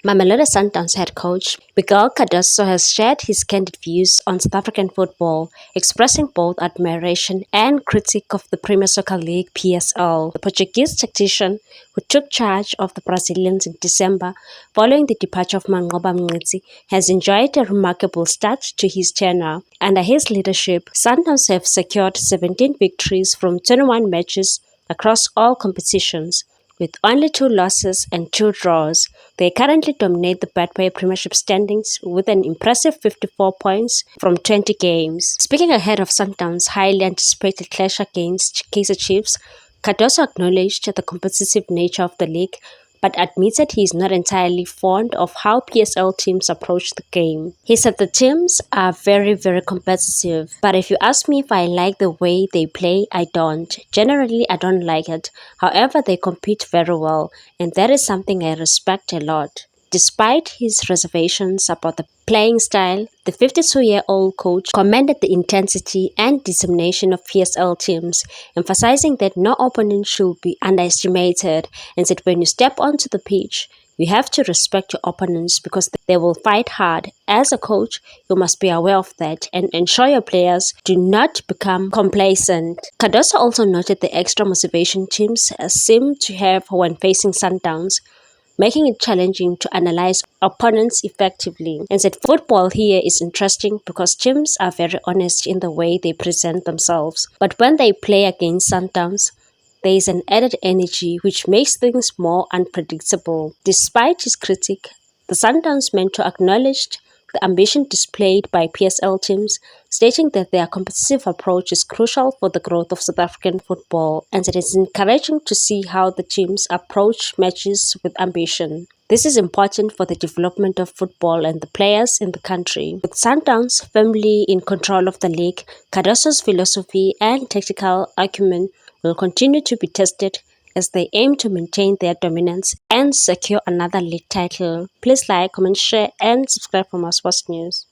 Mamelodi Sundowns head coach Miguel Cardoso has shared his candid views on South African football, expressing both admiration and critique of the Premier Soccer League (PSL). The Portuguese tactician, who took charge of the Brazilians in December following the departure of Mangoba Mngqisi, has enjoyed a remarkable start to his tenure. Under his leadership, Sundowns have secured 17 victories from 21 matches across all competitions. With only 2 losses and 2 draws, they currently dominate the Betway Premiership standings with an impressive 54 points from 20 games. Speaking ahead of Sundowns' highly anticipated clash against Kaizer Chiefs, Cardoso acknowledged the competitive nature of the league but admitted he is not entirely fond of how PSL teams approach the game. He said the teams are very competitive, but if you ask me if I like the way they play, I don't. Generally, I don't like it. However, they compete very well, and that is something I respect a lot. Despite his reservations about the playing style, the 52-year-old coach commended the intensity and determination of PSL teams, emphasizing that no opponent should be underestimated, and said when you step onto the pitch, you have to respect your opponents because they will fight hard. As a coach, you must be aware of that and ensure your players do not become complacent. Cardoso also noted the extra motivation teams seem to have when facing Sundowns, making it challenging to analyze opponents effectively, and said football here is interesting because teams are very honest in the way they present themselves. But when they play against Sundowns, there is an added energy which makes things more unpredictable. Despite his critique, the Sundowns mentor acknowledged the ambition displayed by PSL teams, stating that their competitive approach is crucial for the growth of South African football and it is encouraging to see how the teams approach matches with ambition. This is important for the development of football and the players in the country. With Sundowns firmly in control of the league, Cardoso's philosophy and tactical acumen will continue to be tested as they aim to maintain their dominance and secure another league title. Please like, comment, share, and subscribe for more sports news.